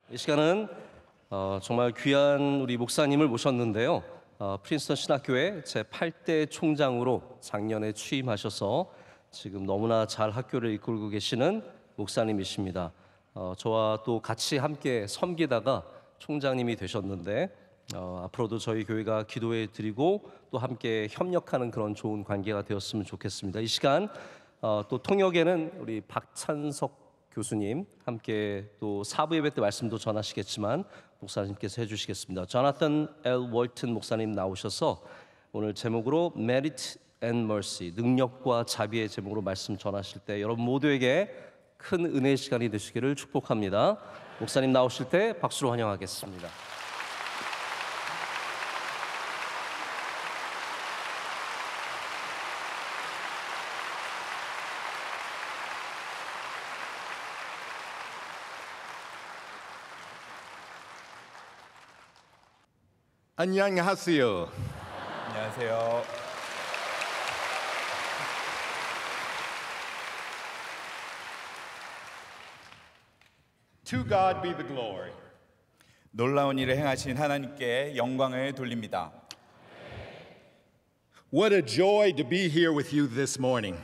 이 시간은 정말 귀한 우리 목사님을 모셨는데요. 프린스턴 신학교의 제8대 총장으로 작년에 취임하셔서 지금 너무나 잘 학교를 이끌고 계시는 목사님이십니다. 저와 또 같이 함께 섬기다가 총장님이 되셨는데 앞으로도 저희 교회가 기도해 드리고 또 함께 협력하는 그런 좋은 관계가 되었으면 좋겠습니다. 이 시간 또 통역에는 우리 박찬석 교수님 함께 또 사부 예배 때 말씀도 전하시겠지만 목사님께서 해주시겠습니다. 조나탄 L. 월튼 목사님 나오셔서 오늘 제목으로 Merit and Mercy, 능력과 자비의 제목으로 말씀 전하실 때 여러분 모두에게 큰 은혜의 시간이 되시기를 축복합니다. 목사님 나오실 때 박수로 환영하겠습니다. 안녕하세요. 안녕하세요. To God be the glory. 놀라운 일을 행하신 하나님께 영광을 돌립니다. What a joy to be here with you this morning.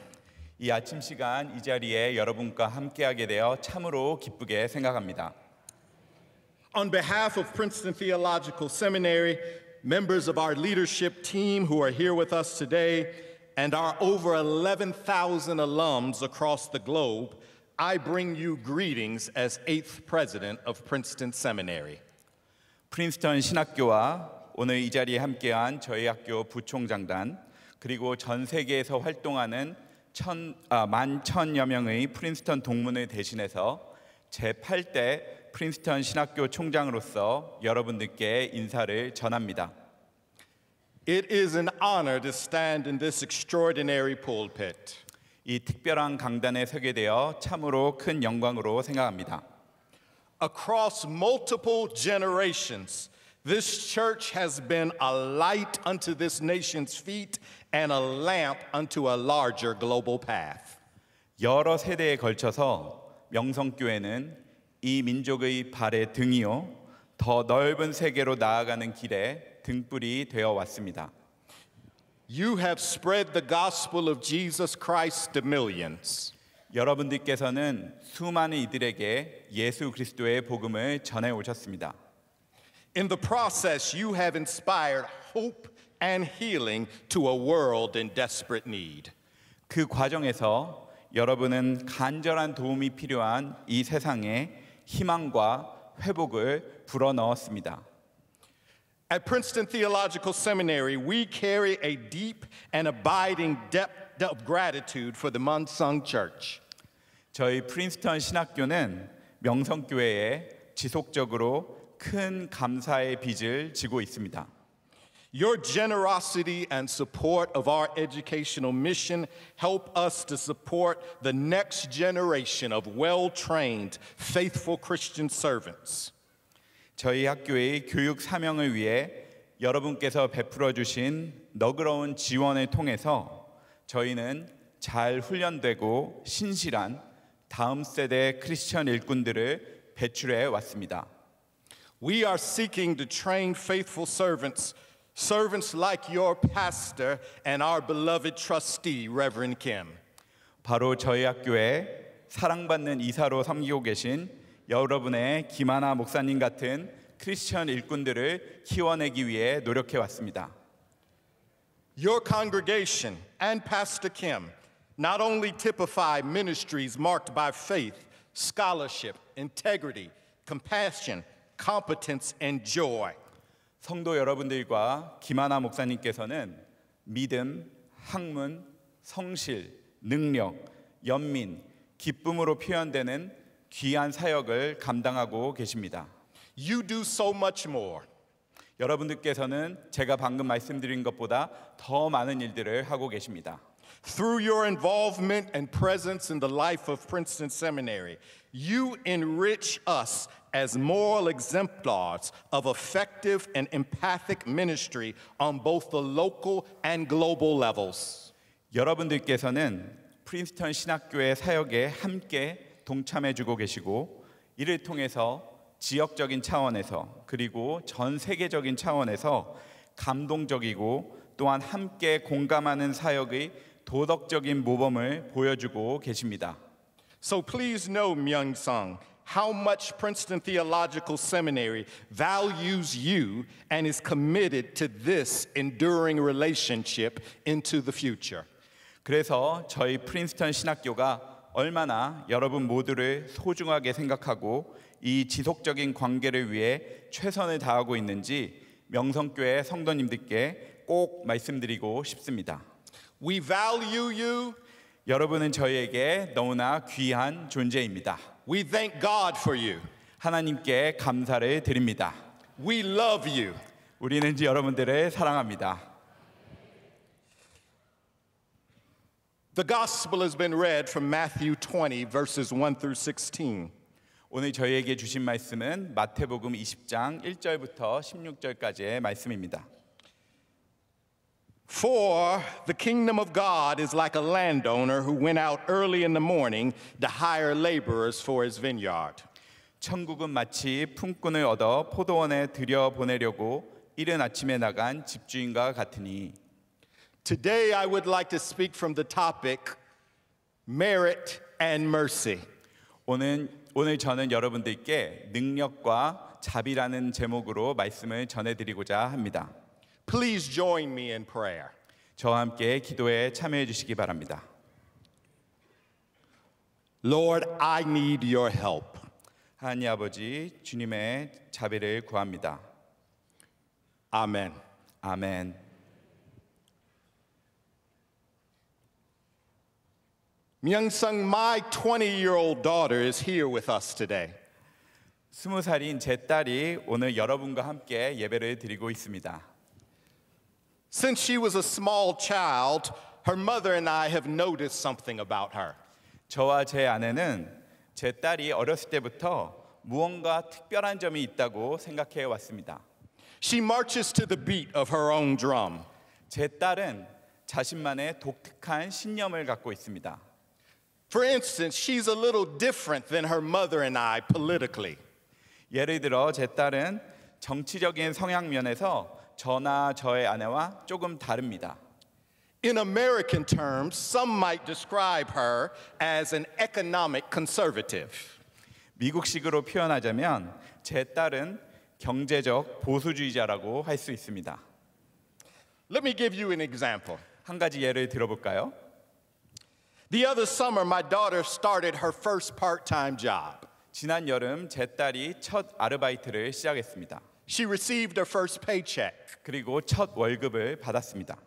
이 아침 시간 이 자리에 여러분과 함께하게 되어 참으로 기쁘게 생각합니다. On behalf of Princeton Theological Seminary, members of our leadership team who are here with us today, and our over 11,000 alums across the globe, I bring you greetings as 8th president of Princeton Seminary. 프린스턴 신학교와 오늘 이 자리에 함께한 저희 학교 부총장단 그리고 전 세계에서 활동하는 11,000여 명의 프린스턴 동문을 대신해서 제8대 프린스턴 신학교 총장으로서 여러분들께 인사를 전합니다. It is an honor to stand in this extraordinary pulpit. 이 특별한 강단에 서게 되어 참으로 큰 영광으로 생각합니다. Across multiple generations, this church has been a light unto this nation's feet and a lamp unto a larger global path. 여러 세대에 걸쳐서 명성교회는 이 민족의 발의 등이요 더 넓은 세계로 나아가는 길에 등불이 되어 왔습니다. You have spread the gospel of Jesus Christ to millions. 여러분들께서는 수많은 이들에게 예수 그리스도의 복음을 전해 오셨습니다. In the process, you have inspired hope and healing to a world in desperate need. 그 과정에서 여러분은 간절한 도움이 필요한 이 세상에 희망과 회복을 불어넣었습니다. At Princeton Theological Seminary, we carry a deep and abiding depth of gratitude for the Munsung Church. 저희 프린스턴 신학교는 명성교회에 지속적으로 큰 감사의 빚을 지고 있습니다. Your generosity and support of our educational mission help us to support the next generation of well-trained, faithful Christian servants. 저희 학교의 교육 사명을 위해 여러분께서 베풀어 주신 너그러운 지원을 통해서 저희는 잘 훈련되고 신실한 다음 세대 크리스천 일꾼들을 배출해 왔습니다. We are seeking to train faithful servants like your pastor and our beloved trustee, Reverend Kim. 바로 저희 학교에 사랑받는 이사로 섬기고 계신 여러분의 김하나 목사님 같은 크리스천 일꾼들을 키워내기 위해 노력해 왔습니다. Your congregation and Pastor Kim not only typify ministries marked by faith, scholarship, integrity, compassion, competence, and joy. 성도 여러분들과 김하나 목사님께서는 믿음, 학문, 성실, 능력, 연민, 기쁨으로 표현되는 귀한 사역을 감당하고 계십니다. You do so much more. 여러분들께서는 제가 방금 말씀드린 것보다 더 많은 일들을 하고 계십니다. Through your involvement and presence in the life of Princeton Seminary, you enrich us as moral exemplars of effective and empathic ministry on both the local and global levels. 여러분들께서는 프린스턴 신학교의 사역에 함께 동참해 주고 계시고 이를 통해서 지역적인 차원에서 그리고 전 세계적인 차원에서 감동적이고 또한 함께 공감하는 사역의 도덕적인 모범을 보여주고 계십니다. So please know, Myung-sung, how much Princeton Theological Seminary values you and is committed to this enduring relationship into the future. 그래서 저희 프린스턴 신학교가 얼마나 여러분 모두를 소중하게 생각하고 이 지속적인 관계를 위해 최선을 다하고 있는지 명성교회 성도님들께 꼭 말씀드리고 싶습니다. We value you. 여러분은 저희에게 너무나 귀한 존재입니다. We thank God for you. 하나님께 감사를 드립니다. We love you. 우리는 여러분들을 사랑합니다. The gospel has been read from Matthew 20, verses 1 through 16. 오늘 저희에게 주신 말씀은 마태복음 20장 1절부터 16절까지의 말씀입니다. For the kingdom of God is like a landowner who went out early in the morning to hire laborers for his vineyard. 천국은 마치 품꾼을 얻어 포도원에 들여보내려고 이른 아침에 나간 집주인과 같으니 Today I would like to speak from the topic merit and mercy. 오늘 저는 여러분들께 능력과 자비라는 제목으로 말씀을 전해드리고자 합니다. Please join me in prayer. 저와 함께 기도에 참여해 주시기 바랍니다. Lord, I need your help. 하나님 아버지, 주님의 자비를 구합니다. Amen. 아멘. Myung-sung, my 20-year-old daughter is here with us today. 20살인 제 딸이 오늘 여러분과 함께 예배를 드리고 있습니다. Since she was a small child, her mother and I have noticed something about her. 저와 제 아내는 제 딸이 어렸을 때부터 무언가 특별한 점이 있다고 생각해 왔습니다. She marches to the beat of her own drum. 제 딸은 자신만의 독특한 신념을 갖고 있습니다. For instance, she's a little different than her mother and I politically. 예를 들어 제 딸은 정치적인 성향 면에서 저나 저의 아내와 조금 다릅니다. In American terms, some might describe her as an economic conservative. 미국식으로 표현하자면 제 딸은 경제적 보수주의자라고 할 수 있습니다. Let me give you an example. 한 가지 예를 들어볼까요? The other summer, my daughter started her first part-time job. 지난 여름 제 딸이 첫 아르바이트를 시작했습니다. She received her first paycheck. 그리고 첫 월급을 받았습니다.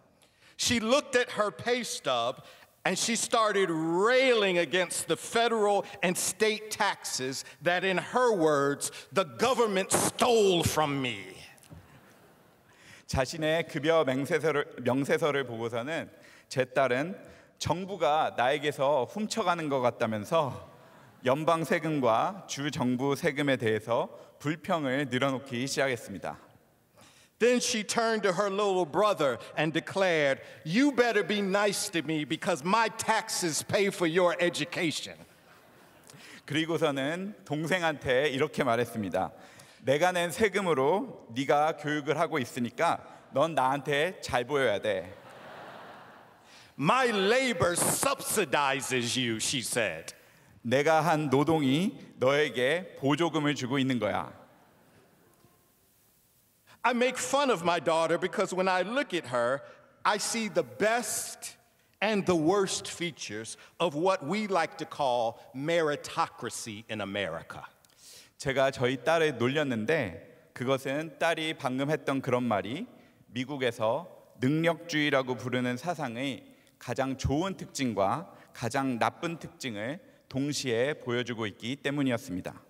She looked at her pay stub and she started railing against the federal and state taxes that, in her words, the government stole from me. 자신의 급여 명세서를 보고서는 제 딸은 정부가 나에게서 훔쳐가는 것 같다면서 연방 세금과 주 정부 세금에 대해서 불평을 늘어놓기 시작했습니다. Then she turned to her little brother and declared, "You better be nice to me because my taxes pay for your education." 그리고서는 동생한테 이렇게 말했습니다. 내가 낸 세금으로 네가 교육을 하고 있으니까 넌 나한테 잘 보여야 돼. My labor subsidizes you, she said. 내가 한 노동이 너에게 보조금을 주고 있는 거야. I make fun of my daughter because when I look at her, I see the best and the worst features of what we like to call meritocracy in America. 제가 저희 딸을 놀렸는데 그것은 딸이 방금 했던 그런 말이 미국에서 능력주의라고 부르는 사상의 가장 좋은 특징과 가장 나쁜 특징을 동시에 보여주고 있기 때문이었습니다.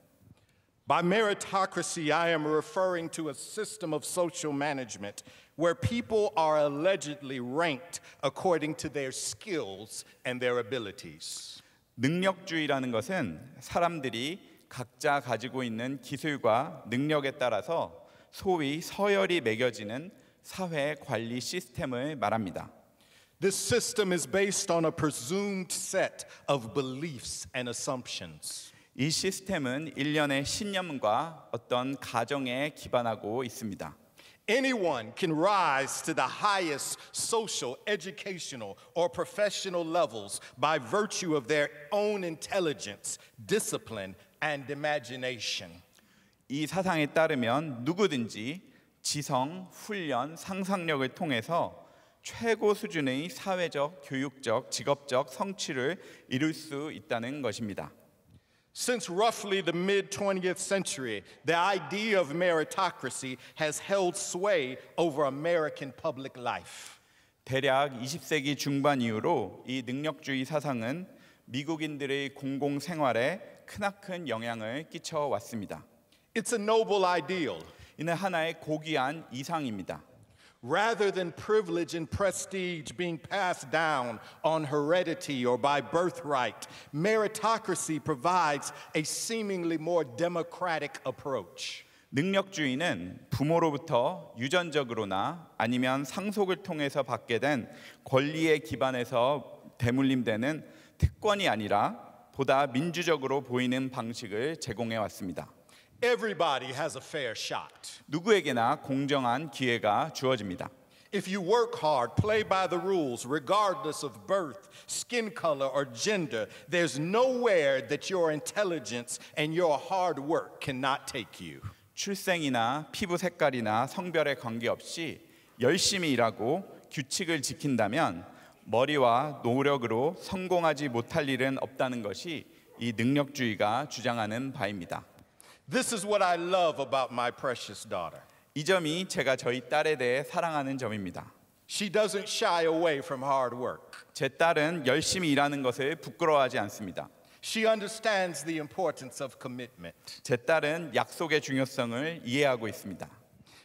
By meritocracy, I am referring to a system of social management where people are allegedly ranked according to their skills and their abilities. 능력주의라는 것은 사람들이 각자 가지고 있는 기술과 능력에 따라서 소위 서열이 매겨지는 사회 관리 시스템을 말합니다. This system is based on a presumed set of beliefs and assumptions. 이 시스템은 일련의 신념과 어떤 가정에 기반하고 있습니다. Anyone can rise to the highest social, educational, or professional levels by virtue of their own intelligence, discipline, and imagination. 이 사상에 따르면 누구든지 지성, 훈련, 상상력을 통해서 최고 수준의 사회적, 교육적, 직업적 성취를 이룰 수 있다는 것입니다. Since roughly the mid-20th century, the idea of meritocracy has held sway over American public life. 대략 20세기 중반 이후로 이 능력주의 사상은 미국인들의 공공 생활에 크나큰 영향을 끼쳐 왔습니다. It's a noble ideal. 이는 하나의 고귀한 이상입니다. Rather than privilege and prestige being passed down on heredity or by birthright, meritocracy provides a seemingly more democratic approach. 능력주의는 부모로부터 유전적으로나 아니면 상속을 통해서 받게 된 권리에 기반해서 대물림되는 특권이 아니라 보다 민주적으로 보이는 방식을 제공해 왔습니다. Everybody has a fair shot. 누구에게나 공정한 기회가 주어집니다. If you work hard, play by the rules, regardless of birth, skin color, or gender, there's nowhere that your intelligence and your hard work cannot take you. 출생이나 피부 색깔이나 성별에 관계없이 열심히 일하고 규칙을 지킨다면 머리와 노력으로 성공하지 못할 일은 없다는 것이 이 능력주의가 주장하는 바입니다. This is what I love about my precious daughter. 이 점이 제가 저희 딸에 대해 사랑하는 점입니다. She doesn't shy away from hard work. 제 딸은 열심히 일하는 것을 부끄러워하지 않습니다. She understands the importance of commitment. 제 딸은 약속의 중요성을 이해하고 있습니다.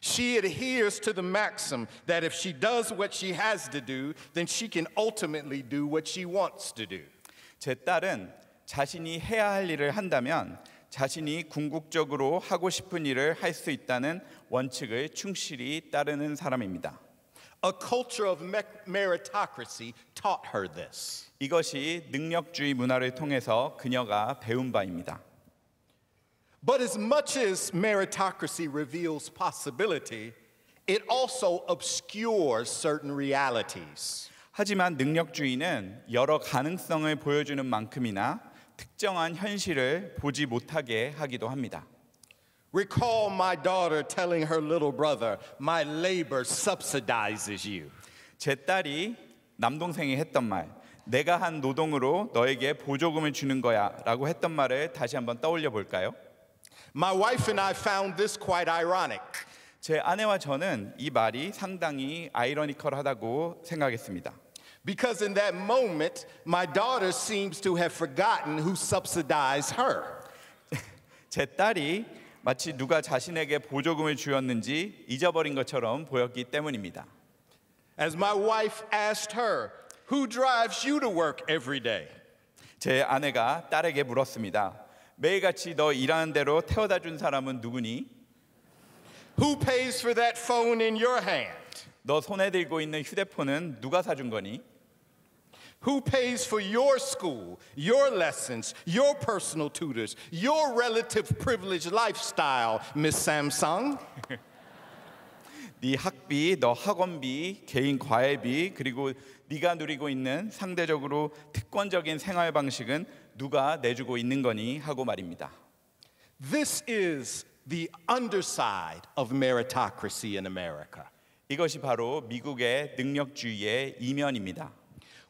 She adheres to the maxim that if she does what she has to do, then she can ultimately do what she wants to do. 제 딸은 자신이 해야 할 일을 한다면 자신이 궁극적으로 하고 싶은 일을 할 수 있다는 원칙을 충실히 따르는 사람입니다. A culture of meritocracy taught her this. 이것이 능력주의 문화를 통해서 그녀가 배운 바입니다. But as much as meritocracy reveals possibility, it also obscures certain realities. 하지만 능력주의는 여러 가능성을 보여주는 만큼이나 특정한 현실을 보지 못하게 하기도 합니다. Recall my daughter telling her little brother, "My labor subsidizes you." 제 딸이 남동생이 했던 말, 내가 한 노동으로 너에게 보조금을 주는 거야라고 했던 말을 다시 한번 떠올려 볼까요? My wife and I found this quite ironic. 제 아내와 저는 이 말이 상당히 아이러니컬하다고 생각했습니다. Because in that moment, my daughter seems to have forgotten who subsidized her. 제 딸이 마치 누가 자신에게 보조금을 주었는지 잊어버린 것처럼 보였기 때문입니다. As my wife asked her, "Who drives you to work every day?" 제 아내가 딸에게 물었습니다. 매일같이 너 일하는 대로 태워다 준 사람은 누구니? Who pays for that phone in your hand? 너 손에 들고 있는 휴대폰은 누가 사준 거니? Who pays for your school, your lessons, your personal tutors, your relative privileged lifestyle, Miss Samsung? 네 학비, 너 학원비, 개인 과외비, 그리고 네가 누리고 있는 상대적으로 특권적인 생활 방식은 누가 내주고 있는 거니? 하고 말입니다. This is the underside of meritocracy in America. 이것이 바로 미국의 능력주의의 이면입니다.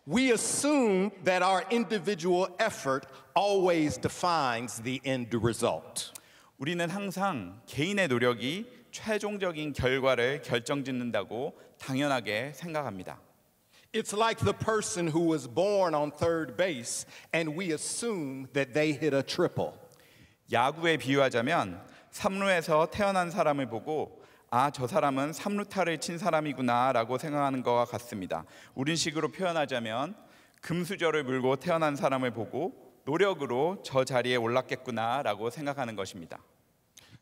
We assume that our individual effort always defines the end result. 우리는 항상 개인의 노력이 최종적인 결과를 결정짓는다고 당연하게 생각합니다. It's like the person who was born on third base and we assume that they hit a triple. 야구에 비유하자면 3루에서 태어난 사람을 보고 아, 저 사람은 3루타를 친 사람이구나라고 생각하는 것과 같습니다. 우린 식으로 표현하자면 금수저를 물고 태어난 사람을 보고 노력으로 저 자리에 올랐겠구나라고 생각하는 것입니다.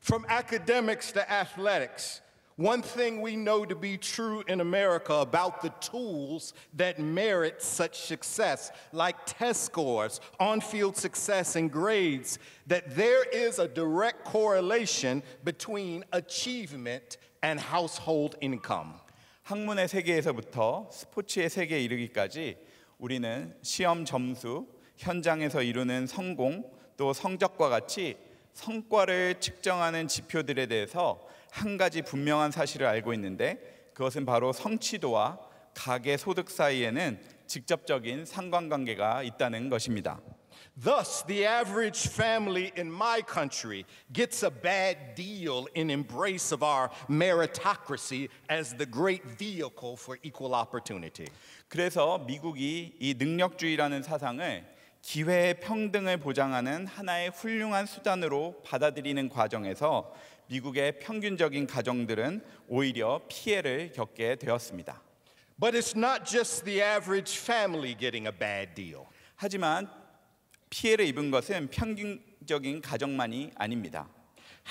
From academics to athletics, One thing we know to be true in America about the tools that merit such success, like test scores, on-field success, and grades, that there is a direct correlation between achievement and household income. 학문의 세계에서부터 스포츠의 세계에 이르기까지 우리는 시험 점수, 현장에서 이루는 성공, 또 성적과 같이 성과를 측정하는 지표들에 대해서 한 가지 분명한 사실을 알고 있는데 그것은 바로 성취도와 가계 소득 사이에는 직접적인 상관관계가 있다는 것입니다. Thus, the average family in my country gets a bad deal in embrace of our meritocracy as the great vehicle for equal opportunity. 그래서 미국이 이 능력주의라는 사상을 기회의 평등을 보장하는 하나의 훌륭한 수단으로 받아들이는 과정에서 미국의 평균적인 가정들은 오히려 피해를 겪게 되었습니다. But it's not just the average family getting a bad deal. 하지만 피해를 입은 것은 평균적인 가정만이 아닙니다.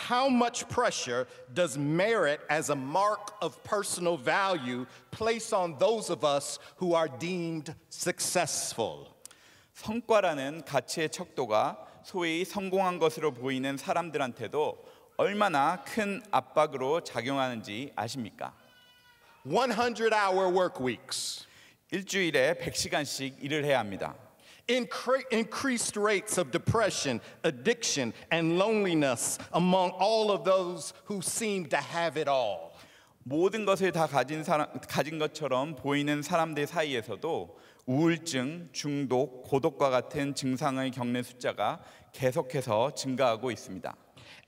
How much pressure does merit as a mark of personal value place on those of us who are deemed successful? 성과라는 가치의 척도가 소위 성공한 것으로 보이는 사람들한테도 얼마나 큰 압박으로 작용하는지 아십니까? 100-hour work weeks. 일주일에 100시간씩 일을 해야 합니다. Increased rates of depression, addiction, and loneliness among all of those who seem to have it all. 모든 것을 다 가진 것처럼 보이는 사람들 사이에서도 우울증, 중독, 고독과 같은 증상을 겪는 숫자가 계속해서 증가하고 있습니다.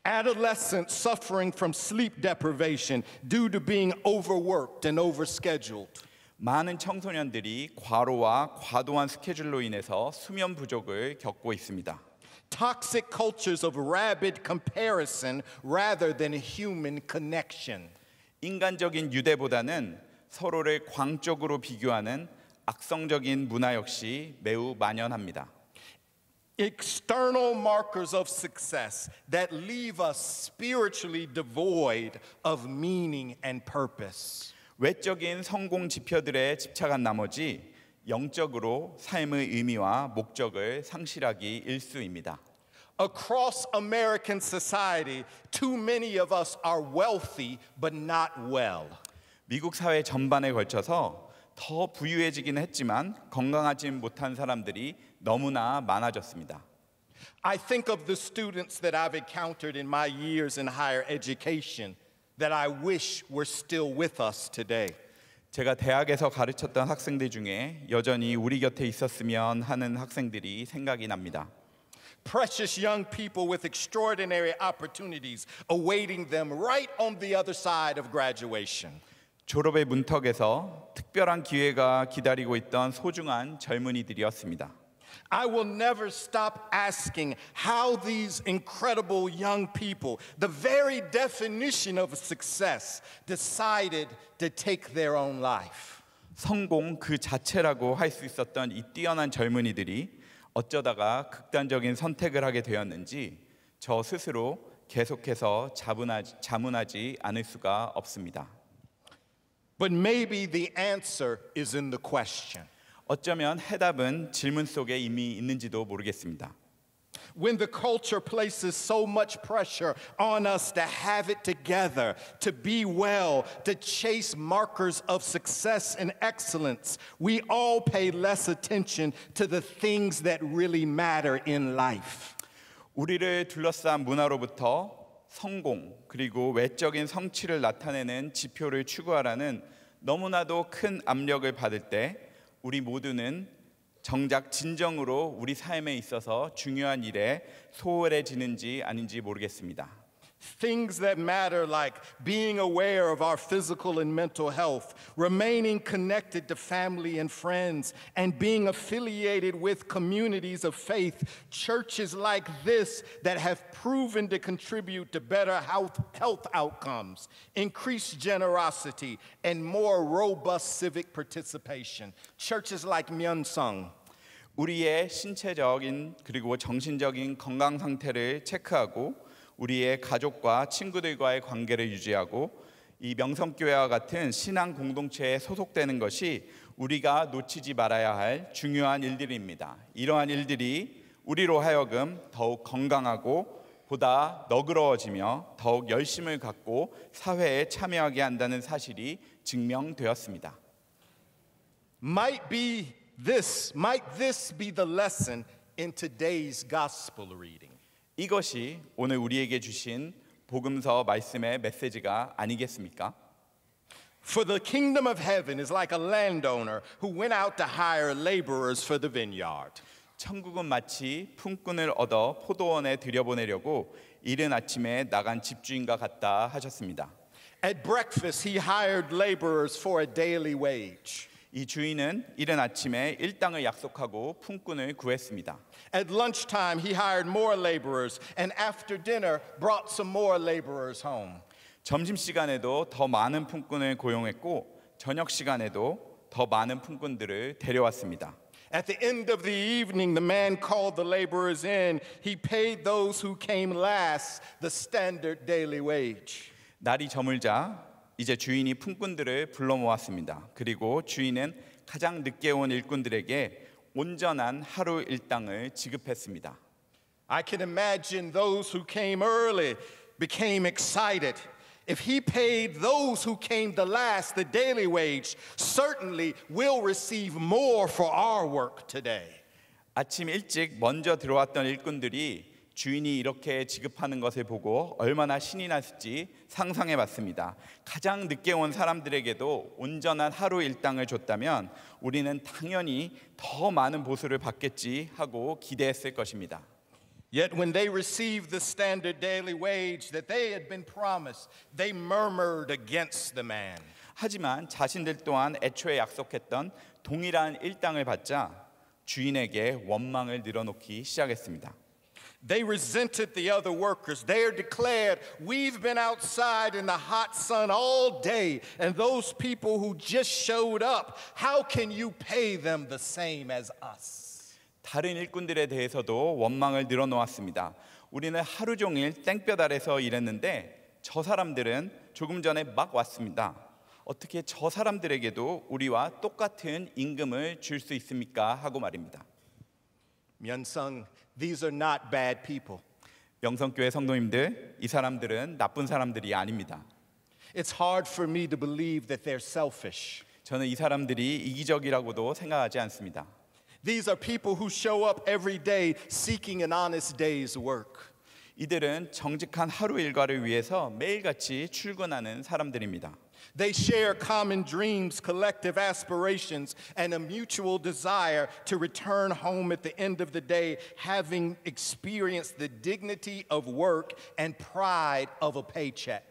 Adolescents suffering from sleep deprivation due to being overworked and overscheduled. 많은 청소년들이 과로와 과도한 스케줄로 인해서 수면 부족을 겪고 있습니다. Toxic cultures of rabid comparison rather than human connection. 인간적인 유대보다는 서로를 광적으로 비교하는 악성적인 문화 역시 매우 만연합니다. External markers of success that leave us spiritually devoid of meaning and purpose. 외적인 성공 지표들에 집착한 나머지 영적으로 삶의 의미와 목적을 상실하기 일쑤입니다. Across American society, too many of us are wealthy but not well. 미국 사회 전반에 걸쳐서 더 부유해지긴 했지만 건강하지 못한 사람들이 너무나 많아졌습니다. I think of the students that I've encountered in my years in higher education that I wish were still with us today. 제가 대학에서 가르쳤던 학생들 중에 여전히 우리 곁에 있었으면 하는 학생들이 생각이 납니다. Precious young people with extraordinary opportunities awaiting them right on the other side of graduation. 졸업의 문턱에서 특별한 기회가 기다리고 있던 소중한 젊은이들이었습니다. I will never stop asking how these incredible young people, the very definition of success, decided to take their own life. 성공 그 자체라고 할 수 있었던 이 뛰어난 젊은이들이 어쩌다가 극단적인 선택을 하게 되었는지 저 스스로 계속해서 자문하지 않을 수가 없습니다. But maybe the answer is in the question. 어쩌면 해답은 질문 속에 이미 있는지도 모르겠습니다. When the culture places so much pressure on us to have it together, to be well, to chase markers of success and excellence, we all pay less attention to the things that really matter in life. 우리를 둘러싼 문화로부터 성공 그리고 외적인 성취를 나타내는 지표를 추구하라는 너무나도 큰 압력을 받을 때 우리 모두는 정작 진정으로 우리 삶에 있어서 중요한 일에 소홀해지는지 아닌지 모르겠습니다. Things that matter like being aware of our physical and mental health, remaining connected to family and friends, and being affiliated with communities of faith, churches like this that have proven to contribute to better health outcomes, increased generosity, and more robust civic participation. Churches like Myeonsung. 우리의 신체적인 그리고 정신적인 건강 상태를 체크하고 우리의 가족과 친구들과의 관계를 유지하고 이 명성교회와 같은 신앙 공동체에 소속되는 것이 우리가 놓치지 말아야 할 중요한 일들입니다. 이러한 일들이 우리로 하여금 더욱 건강하고 보다 너그러워지며 더욱 열심을 갖고 사회에 참여하게 한다는 사실이 증명되었습니다. Might this be the lesson in today's gospel reading? 이것이 오늘 우리에게 주신 복음서 말씀의 메시지가 아니겠습니까? For the kingdom of heaven is like a landowner who went out to hire laborers for the vineyard. 천국은 마치 품꾼을 얻어 포도원에 들여보내려고 이른 아침에 나간 집주인과 같다 하셨습니다. At breakfast, he hired laborers for a daily wage. 이 주인은 이른 아침에 일당을 약속하고 품꾼을 구했습니다. At lunchtime, he hired more laborers, and after dinner, brought some more laborers home. 점심시간에도 더 많은 품꾼을 고용했고 저녁 시간에도 더 많은 품꾼들을 데려왔습니다. At the end of the evening, the man called the laborers in. He paid those who came last the standard daily wage. 날이 저물자 이제 주인이 품꾼들을 불러 모았습니다. 그리고 주인은 가장 늦게 온 일꾼들에게 온전한 하루 일당을 지급했습니다. I can imagine those who came early became excited. If he paid those who came the last the daily wage, certainly we'll receive more for our work today. 아침 일찍 먼저 들어왔던 일꾼들이 주인이 이렇게 지급하는 것을 보고 얼마나 신이 났을지 상상해 봤습니다. 가장 늦게 온 사람들에게도 온전한 하루 일당을 줬다면 우리는 당연히 더 많은 보수를 받겠지 하고 기대했을 것입니다. Yet when they received the standard daily wage that they had been promised, they murmured against the man. 하지만 자신들 또한 애초에 약속했던 동일한 일당을 받자 주인에게 원망을 늘어놓기 시작했습니다. They resented the other workers. They declared, "We've been outside in the hot sun all day, and those people who just showed up, how can you pay them the same as us?" 다른 일꾼들에 대해서도 원망을 늘어놓았습니다. 우리는 하루 종일 땡볕 아래서 일했는데 저 사람들은 조금 전에 막 왔습니다. 어떻게 저 사람들에게도 우리와 똑같은 임금을 줄 수 있습니까? 하고 말입니다. Myeonsung, these are not bad people. 명성교회 성도님들, 이 사람들은 나쁜 사람들이 아닙니다. It's hard for me to believe that they're selfish. 저는 이 사람들이 이기적이라고도 생각하지 않습니다. These are people who show up every day seeking an honest day's work. 이들은 정직한 하루 일과를 위해서 매일같이 출근하는 사람들입니다. They share common dreams, collective aspirations, and a mutual desire to return home at the end of the day, having experienced the dignity of work and pride of a paycheck.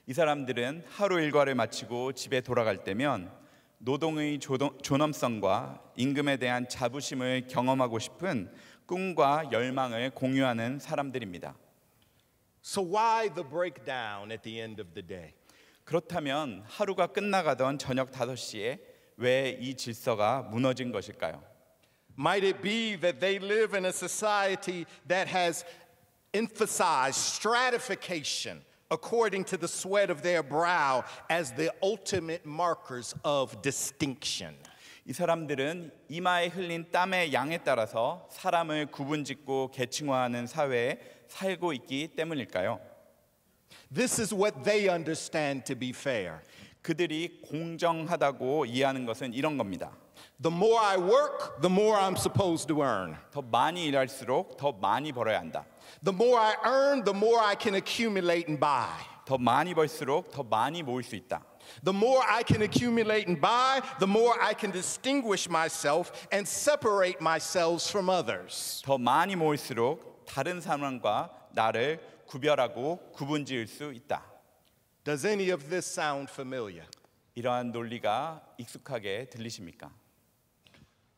이 사람들은 하루 일과를 마치고 집에 돌아갈 때면 노동의 존엄성과 임금에 대한 자부심을 경험하고 싶은 꿈과 열망을 공유하는 사람들입니다. So why the breakdown at the end of the day? 그렇다면 하루가 끝나가던 저녁 5시에 왜 이 질서가 무너진 것일까요? Might it be that they live in a society that has emphasized stratification according to the sweat of their brow as the ultimate markers of distinction? 이 사람들은 이마에 흘린 땀의 양에 따라서 사람을 구분짓고 계층화하는 사회에 살고 있기 때문일까요? This is what they understand to be fair. 그들이 공정하다고 이해하는 것은 이런 겁니다. The more I work, the more I'm supposed to earn. 더 많이 일할수록 더 많이 벌어야 한다. The more I earn, the more I can accumulate and buy. 더 많이 벌수록 더 많이 모을 수 있다. The more I can accumulate and buy, the more I can distinguish myself and separate myself from others. 더 많이 모을수록 다른 사람과 나를 구별하고 구분지을 수 있다. Does any of this sound familiar? 이러한 논리가 익숙하게 들리십니까?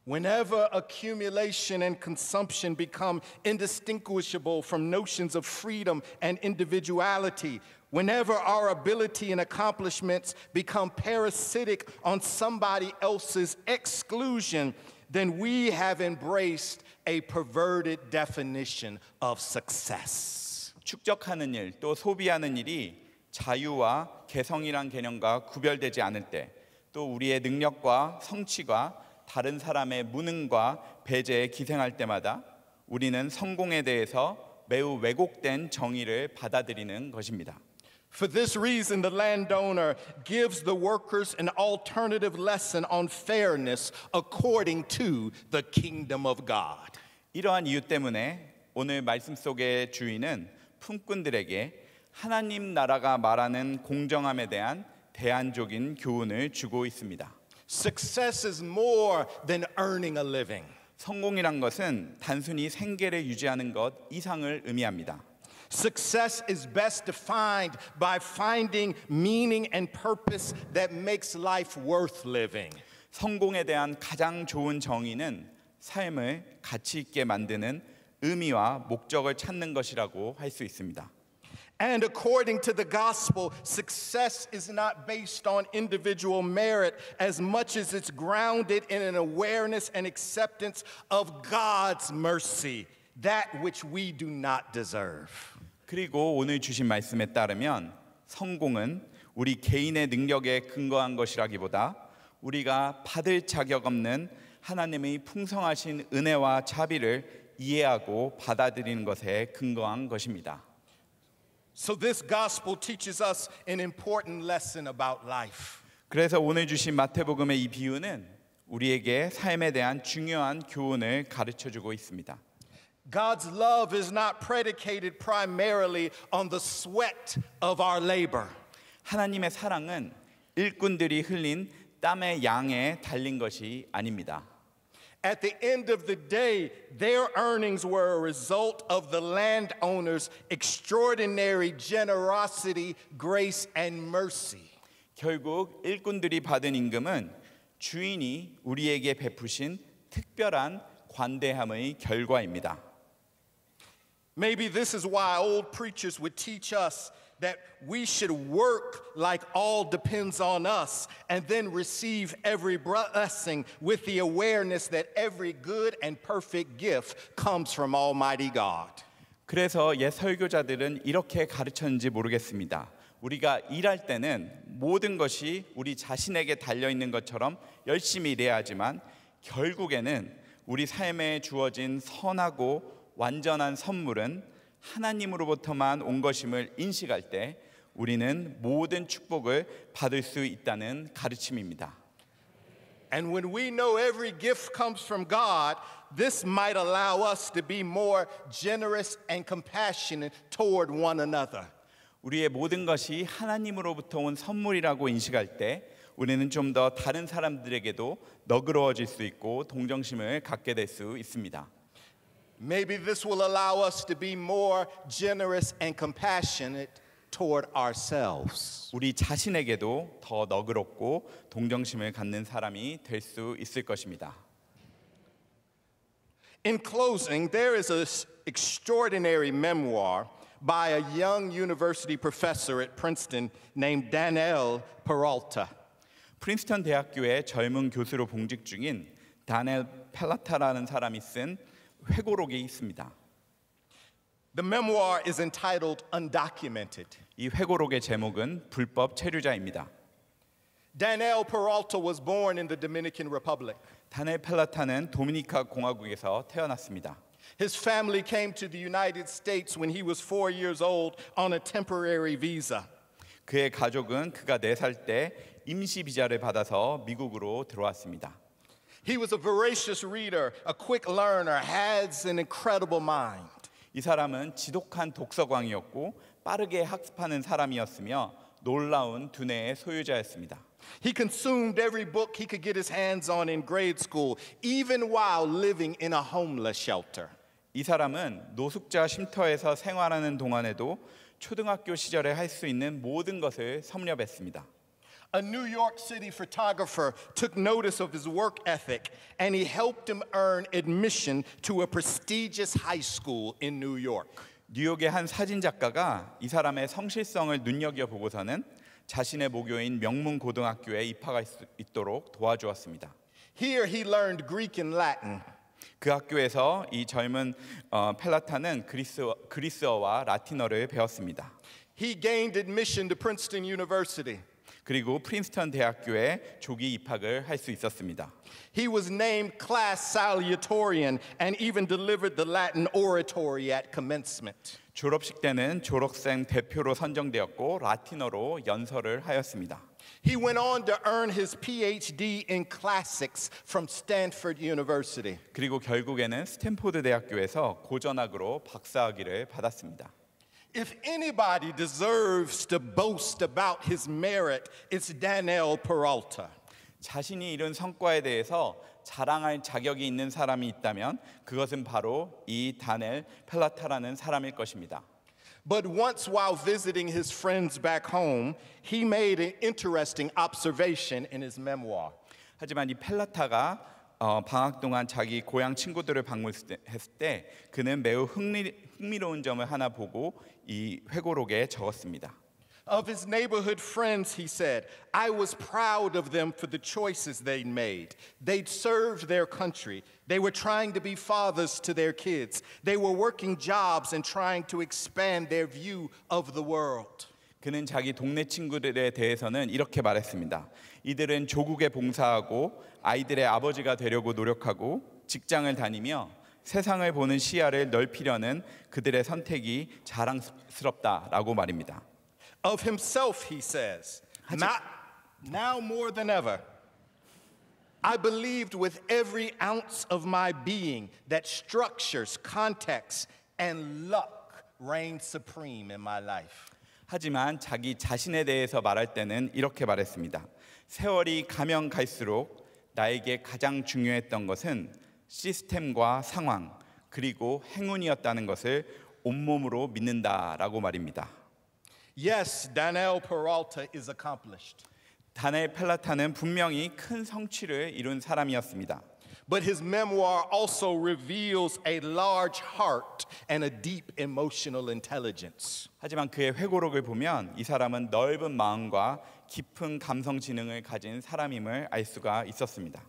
Whenever accumulation and consumption become indistinguishable from notions of freedom and individuality, whenever our ability and accomplishments become parasitic on somebody else's exclusion, then we have embraced a perverted definition of success. 축적하는 일, 또 소비하는 일이 자유와 개성이란 개념과 구별되지 않을 때, 또 우리의 능력과 성취가 다른 사람의 무능과 배제에 기생할 때마다 우리는 성공에 대해서 매우 왜곡된 정의를 받아들이는 것입니다. For this reason, the landowner gives the workers an alternative lesson on fairness according to the kingdom of God. 이러한 이유 때문에 오늘 말씀 속의 주인은 품꾼들에게 하나님 나라가 말하는 공정함에 대한 대안적인 교훈을 주고 있습니다. Success is more than earning a living. 성공이란 것은 단순히 생계를 유지하는 것 이상을 의미합니다. Success is best defined by finding meaning and purpose that makes life worth living. 성공에 대한 가장 좋은 정의는 삶을 가치 있게 만드는 의미와 목적을 찾는 것이라고 할 수 있습니다. And according to the gospel, success is not based on individual merit as much as it's grounded in an awareness and acceptance of God's mercy, that which we do not deserve. 그리고 오늘 주신 말씀에 따르면 성공은 우리 개인의 능력에 근거한 것이라기보다 우리가 받을 자격 없는 하나님의 풍성하신 은혜와 자비를 이해하고 받아들이는 것에 근거한 것입니다. So this gospel teaches us an important lesson about life. 그래서 오늘 주신 마태복음의 이 비유는 우리에게 삶에 대한 중요한 교훈을 가르쳐주고 있습니다. God's love is not predicated primarily on the sweat of our labor. 하나님의 사랑은 일꾼들이 흘린 땀의 양에 달린 것이 아닙니다. At the end of the day, their earnings were a result of the landowner's extraordinary generosity, grace, and mercy. 결국 일꾼들이 받은 임금은 주인이 우리에게 베푸신 특별한 관대함의 결과입니다. Maybe this is why old preachers would teach us that we should work like all depends on us and then receive every blessing with the awareness that every good and perfect gift comes from Almighty God. 그래서 옛 설교자들은 이렇게 가르쳤는지 모르겠습니다. 우리가 일할 때는 모든 것이 우리 자신에게 달려 있는 것처럼 열심히 일해야 하지만 결국에는 우리 삶에 주어진 선하고 완전한 선물은 하나님으로부터만 온 것임을 인식할 때 우리는 모든 축복을 받을 수 있다는 가르침입니다. And when we know every gift comes from God, this might allow us to be more generous and compassionate toward one another. 우리의 모든 것이 하나님으로부터 온 선물이라고 인식할 때 우리는 좀 더 다른 사람들에게도 너그러워질 수 있고 동정심을 갖게 될 수 있습니다. Maybe this will allow us to be more generous and compassionate toward ourselves. 우리 자신에게도 더 너그럽고 동정심을 갖는 사람이 될 수 있을 것입니다. In closing, there is an extraordinary memoir by a young university professor at Princeton named Daniel Peralta. 프린스턴 대학교의 젊은 교수로 봉직 중인 다니엘 펠라타라는 사람이 쓴 회고록이 있습니다. The memoir is entitled Undocumented. 이 회고록의 제목은 불법 체류자입니다. Daniel Peralta was born in the Dominican Republic. 다니엘 펠라타는 도미니카 공화국에서 태어났습니다. His family came to the United States when he was 4 years old on a temporary visa. 그의 가족은 그가 4살 때 임시 비자를 받아서 미국으로 들어왔습니다. He was a voracious reader, a quick learner, has an incredible mind. 이 사람은 지독한 독서광이었고 빠르게 학습하는 사람이었으며 놀라운 두뇌의 소유자였습니다. He consumed every book he could get his hands on in grade school, even while living in a homeless shelter. 이 사람은 노숙자 쉼터에서 생활하는 동안에도 초등학교 시절에 할 수 있는 모든 것을 섭렵했습니다. A New York City photographer took notice of his work ethic and he helped him earn admission to a prestigious high school in New York. 뉴욕의 한 사진 작가가 이 사람의 성실성을 눈여겨 보고서는 자신의 모교인 명문 고등학교에 입학할 수 있도록 도와주었습니다. Here he learned Greek and Latin. 그 학교에서 이 젊은 펠라타는 그리스어와 라틴어를 배웠습니다. He gained admission to Princeton University. 그리고 프린스턴 대학교에 조기 입학을 할 수 있었습니다. He was named class salutatorian and even delivered the Latin oratory at commencement. 졸업식 때는 졸업생 대표로 선정되었고 라틴어로 연설을 하였습니다. He went on to earn his PhD in classics from Stanford University. 그리고 결국에는 스탠포드 대학교에서 고전학으로 박사학위를 받았습니다. If anybody deserves to boast about his merit, it's Daniel Peralta. 자신이 이룬 성과에 대해서 자랑할 자격이 있는 사람이 있다면 그것은 바로 이 다넬 펠라타라는 사람일 것입니다. But once while visiting his friends back home, he made an interesting observation in his memoir. 하지만 이 펠라타가 방학 동안 자기 고향 친구들을 방문했을 때 그는 매우 흥미로운 점을 하나 보고 이 회고록에 적었습니다. Of his neighborhood friends, he said, I was proud of them for the choices they'd made. They'd served their country. They were trying to be fathers to their kids. They were working jobs and trying to expand their view of the world. 그는 자기 동네 친구들에 대해서는 이렇게 말했습니다. 이들은 조국에 봉사하고 아이들의 아버지가 되려고 노력하고 직장을 다니며 세상을 보는 시야를 넓히려는 그들의 선택이 자랑스럽다라고 말입니다. Of himself, he says, not now more than ever. I believed with every ounce of my being that structures, context, and luck reigned supreme in my life. 하지만 자기 자신에 대해서 말할 때는 이렇게 말했습니다. 세월이 가면 갈수록 나에게 가장 중요했던 것은 시스템과 상황 그리고 행운이었다는 것을 온몸으로 믿는다라고 말입니다. Yes, Daniel Peralta is accomplished. 다넬 펠라타는 분명히 큰 성취를 이룬 사람이었습니다. But his memoir also reveals a large heart and a deep emotional intelligence. 하지만 그의 회고록을 보면 이 사람은 넓은 마음과 깊은 감성 지능을 가진 사람임을 알 수가 있었습니다.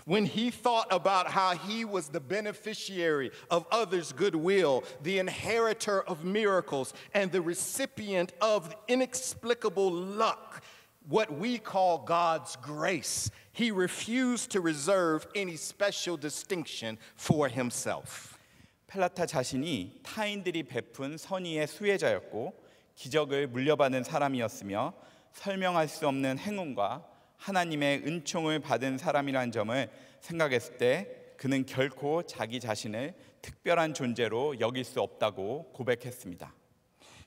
When he thought about how he was the beneficiary of others' goodwill, the inheritor of miracles, and the recipient of inexplicable luck, what we call God's grace, he refused to reserve any special distinction for himself. 펠라타 자신이 타인들이 베푼 선의의 수혜자였고 기적을 물려받은 사람이었으며 설명할 수 없는 행운과 하나님의 은총을 받은 사람이라는 점을 생각했을 때 그는 결코 자기 자신을 특별한 존재로 여길 수 없다고 고백했습니다.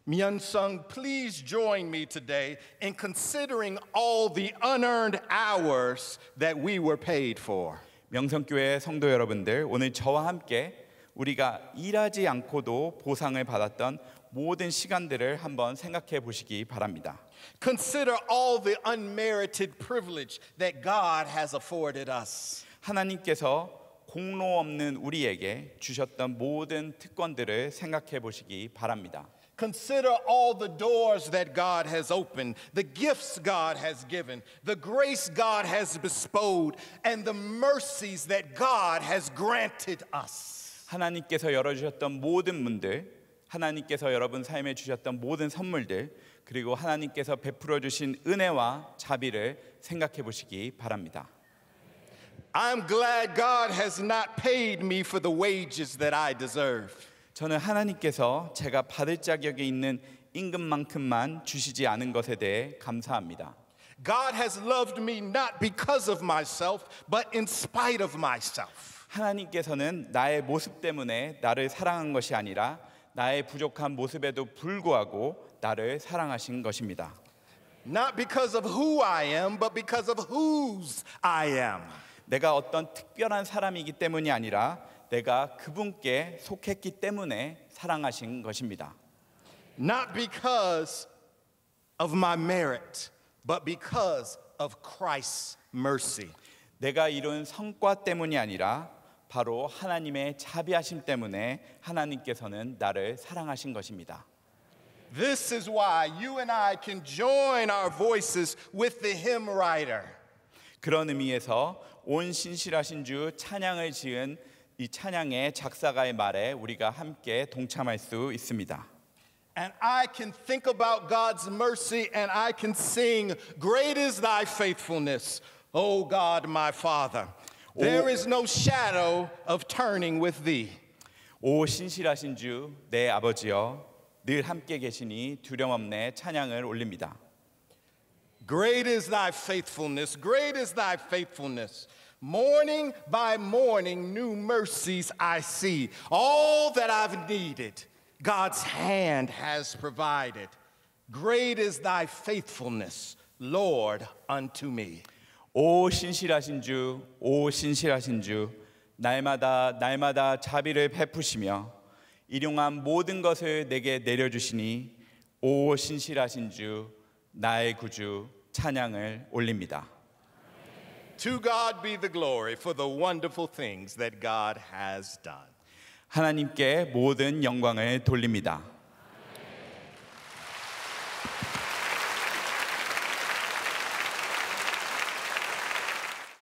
Myung-sung, please join me today in considering all the unearned hours that we were paid for. 명성교회 성도 여러분들, 오늘 저와 함께 우리가 일하지 않고도 보상을 받았던 모든 시간들을 한번 생각해 보시기 바랍니다. Consider all the unmerited privilege that God has afforded us. 하나님께서 공로 없는 우리에게 주셨던 모든 특권들을 생각해 보시기 바랍니다. Consider all the doors that God has opened, the gifts God has given, the grace God has bestowed, and the mercies that God has granted us. 하나님께서 열어주셨던 모든 문들, 하나님께서 여러분 삶에 주셨던 모든 선물들, 그리고 하나님께서 베풀어 주신 은혜와 자비를 생각해 보시기 바랍니다. I'm glad God has not paid me for the wages that I deserve. 저는 하나님께서 제가 받을 자격이 있는 임금만큼만 주시지 않은 것에 대해 감사합니다. God has loved me not because of myself, but in spite of myself. 하나님께서는 나의 모습 때문에 나를 사랑한 것이 아니라 나의 부족한 모습에도 불구하고 나를 사랑하신 것입니다. Not because of who I am, but because of whose I am. 내가 어떤 특별한 사람이기 때문이 아니라 내가 그분께 속했기 때문에 사랑하신 것입니다. Not because of my merit, but because of Christ's mercy. 내가 이룬 성과 때문이 아니라 바로 하나님의 자비하심 때문에 하나님께서는 나를 사랑하신 것입니다. This is why you and I can join our voices with the hymn writer. 그런 의미에서 온 신실하신 주 찬양을 지은 이 찬양의 작사가의 말에 우리가 함께 동참할 수 있습니다. And I can think about God's mercy and I can sing, Great is thy faithfulness, O God my Father. There is no shadow of turning with thee. 오 신실하신 주 내 아버지여 늘 함께 계시니 두려움없네 찬양을 올립니다. Great is thy faithfulness, great is thy faithfulness. Morning by morning, new mercies I see. All that I've needed, God's hand has provided. Great is thy faithfulness, Lord, unto me. 오 신실하신 주, 오 신실하신 주, 날마다 자비를 베푸시며 일용한 모든 것을 내게 내려주시니 오 신실하신 주, 나의 구주 찬양을 올립니다. To God be the glory for the wonderful things that God has done. 하나님께 모든 영광을 돌립니다.